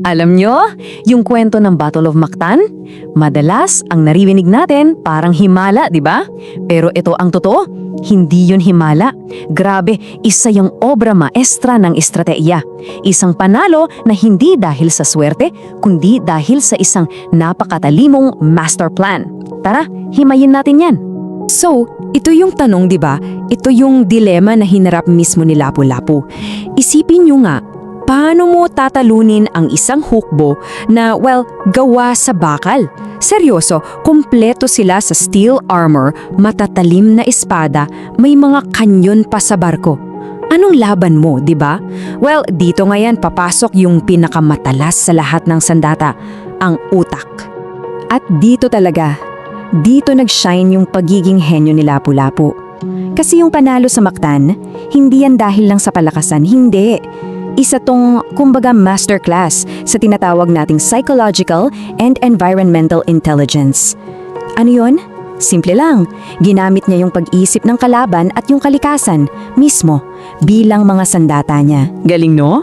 Alam nyo, yung kwento ng Battle of Mactan, madalas ang naririnig natin parang himala, di ba? Pero ito ang totoo, hindi yun himala. Grabe, isa yung obra maestra ng estratehiya. Isang panalo na hindi dahil sa swerte, kundi dahil sa isang napakatalimong master plan. Tara, himayin natin yan. So, ito yung tanong, di ba? Ito yung dilema na hinarap mismo ni Lapu-Lapu. Isipin nyo nga, paano mo tatalunin ang isang hukbo na, gawa sa bakal? Seryoso, kumpleto sila sa steel armor, matatalim na espada, may mga kanyon pa sa barko. Anong laban mo, di ba? Dito ngayon papasok yung pinakamatalas sa lahat ng sandata, ang utak. At dito nag-shine yung pagiging henyo ni Lapu-Lapu. Kasi yung panalo sa Mactan, hindi yan dahil lang sa palakasan, hindi. Isa tong, kumbaga, masterclass sa tinatawag nating psychological and environmental intelligence. Ano yun? Simple lang, ginamit niya yung pag-isip ng kalaban at yung kalikasan mismo bilang mga sandata niya. Galing no?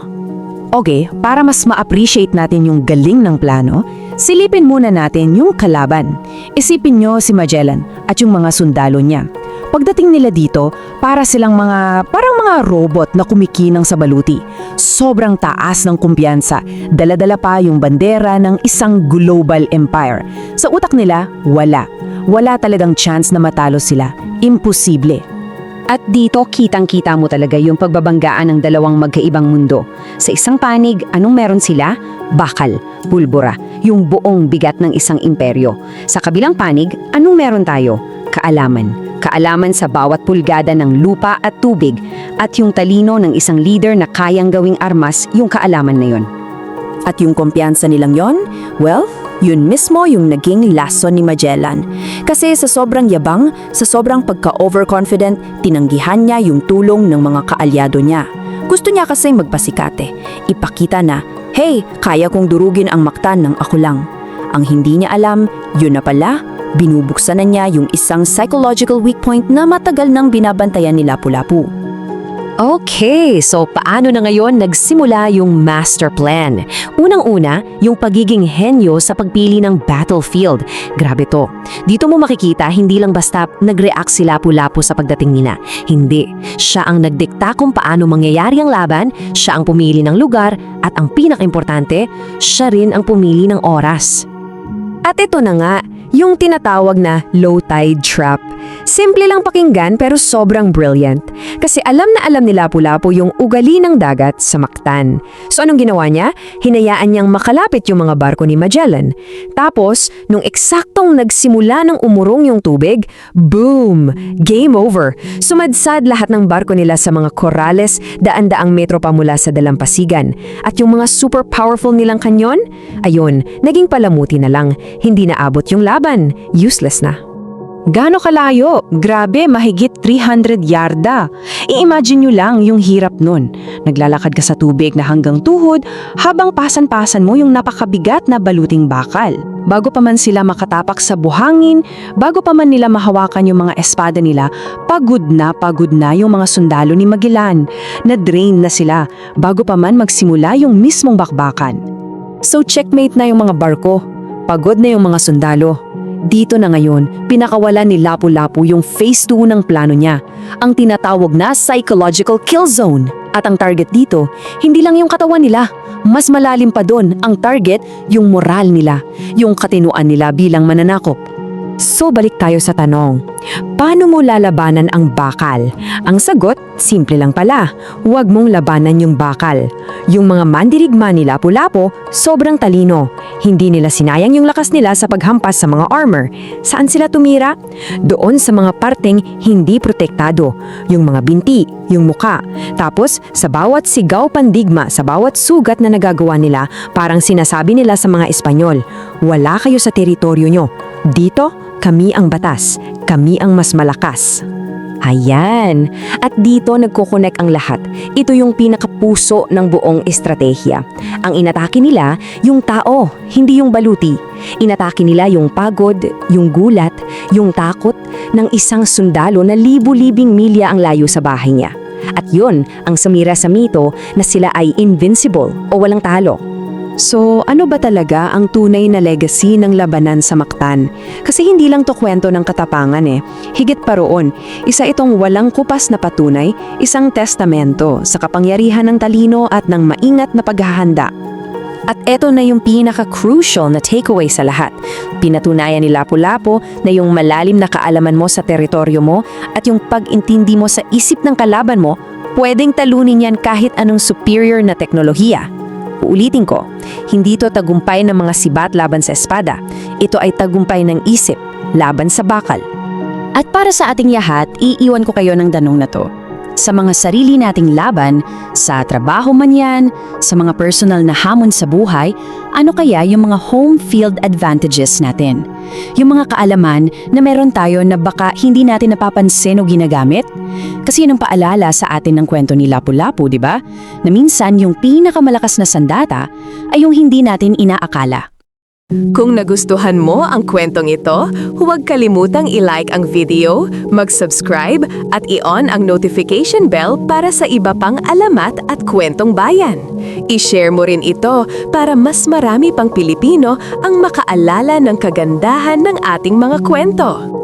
Okay, para mas ma-appreciate natin yung galing ng plano, silipin muna natin yung kalaban. Isipin nyo si Magellan at yung mga sundalo niya. Pagdating nila dito, parang mga robot na kumikinang sa baluti. Sobrang taas ng kumpiyansa. Dala-dala pa yung bandera ng isang global empire. Sa utak nila, wala. Wala talagang chance na matalo sila. Imposible. At dito kitang-kita mo talaga yung pagbabanggaan ng dalawang magkaibang mundo. Sa isang panig, anong meron sila? Bakal, pulbura, yung buong bigat ng isang imperyo. Sa kabilang panig, anong meron tayo? Kaalaman. Kaalaman sa bawat pulgada ng lupa at tubig at yung talino ng isang leader na kayang gawing armas yung kaalaman na yon. At yung kumpiyansa nilang yon, yun mismo yung naging lason ni Magellan. Kasi sa sobrang yabang, sa sobrang pagka-overconfident, tinanggihan niya yung tulong ng mga kaalyado niya. Gusto niya kasi magpasikate. Ipakita na, hey, kaya kong durugin ang Mactan ng ako lang. Ang hindi niya alam, yun na pala, binubuksan na niya yung isang psychological weak point na matagal nang binabantayan ni Lapu-Lapu. Okay, so paano na ngayon nagsimula yung master plan? Unang-una, yung pagiging henyo sa pagpili ng battlefield. Grabe to. Dito mo makikita hindi lang basta nag-react si Lapu-Lapu sa pagdating nila. Hindi. Siya ang nagdikta kung paano mangyayari ang laban, siya ang pumili ng lugar, at ang pinaka-importante, siya rin ang pumili ng oras. At ito na nga, yung tinatawag na low tide trap. Simple lang pakinggan pero sobrang brilliant. Kasi alam na alam ni Lapu-Lapu yung ugali ng dagat sa Mactan. So anong ginawa niya? Hinayaan niyang makalapit yung mga barko ni Magellan. Tapos, nung eksaktong nagsimula ng umurong yung tubig, boom! Game over! Sumadsad lahat ng barko nila sa mga korales, daan-daang metro pa mula sa dalampasigan. At yung mga super powerful nilang kanyon, ayun, naging palamuti na lang. Hindi naabot yung laban. Useless na. Gaano kalayo? Grabe, mahigit 300 yarda. I-imagine nyo lang yung hirap nun. Naglalakad ka sa tubig na hanggang tuhod habang pasan-pasan mo yung napakabigat na baluting bakal. Bago pa man sila makatapak sa buhangin, bago pa man nila mahawakan yung mga espada nila, pagod na yung mga sundalo ni Magellan. Na-drain na sila bago pa man magsimula yung mismong bakbakan. So checkmate na yung mga barko. Pagod na yung mga sundalo. Dito na ngayon, pinakawalan ni Lapu-Lapu yung phase 2 ng plano niya, ang tinatawag na psychological kill zone. At ang target dito, hindi lang yung katawan nila, mas malalim pa doon ang target, yung moral nila, yung katinuan nila bilang mananakop. So balik tayo sa tanong, paano mo lalabanan ang bakal? Ang sagot, simple lang pala, huwag mong labanan yung bakal. Yung mga mandirigma ni Lapu-Lapu, sobrang talino. Hindi nila sinayang yung lakas nila sa paghampas sa mga armor. Saan sila tumira? Doon sa mga parteng hindi protektado. Yung mga binti, yung muka. Tapos, sa bawat sigaw pandigma, sa bawat sugat na nagagawa nila, parang sinasabi nila sa mga Espanyol, wala kayo sa teritoryo nyo. Dito, kami ang batas. Kami ang mas malakas. Ayan. At dito nagkukonek ang lahat. Ito yung pinakapuso ng buong estratehiya. Ang inatake nila, yung tao, hindi yung baluti. Inatake nila yung pagod, yung gulat, yung takot ng isang sundalo na libu-libing milya ang layo sa bahay niya. At yun ang sumira sa mito na sila ay invincible o walang talo. So, ano ba talaga ang tunay na legacy ng labanan sa Mactan? Kasi hindi lang to kwento ng katapangan eh. Higit pa roon, isa itong walang kupas na patunay, isang testamento sa kapangyarihan ng talino at ng maingat na paghahanda. At eto na yung pinaka-crucial na takeaway sa lahat. Pinatunayan ni Lapu-Lapu na yung malalim na kaalaman mo sa teritoryo mo at yung pag-intindi mo sa isip ng kalaban mo, pwedeng talunin yan kahit anong superior na teknolohiya. Uulitin ko, hindi to tagumpay ng mga sibat laban sa espada. Ito ay tagumpay ng isip laban sa bakal. At para sa ating lahat, iiwan ko kayo ng tanong na to. Sa mga sarili nating laban, sa trabaho man yan, sa mga personal na hamon sa buhay, ano kaya yung mga home field advantages natin? Yung mga kaalaman na meron tayo na baka hindi natin napapansin o ginagamit? Kasi yun ang paalala sa atin ng kwento ni Lapu-Lapu, di ba? Na minsan yung pinakamalakas na sandata ay yung hindi natin inaakala. Kung nagustuhan mo ang kwentong ito, huwag kalimutang i-like ang video, mag-subscribe at i-on ang notification bell para sa iba pang alamat at kwentong bayan. I-share mo rin ito para mas marami pang Pilipino ang makaalala ng kagandahan ng ating mga kwento.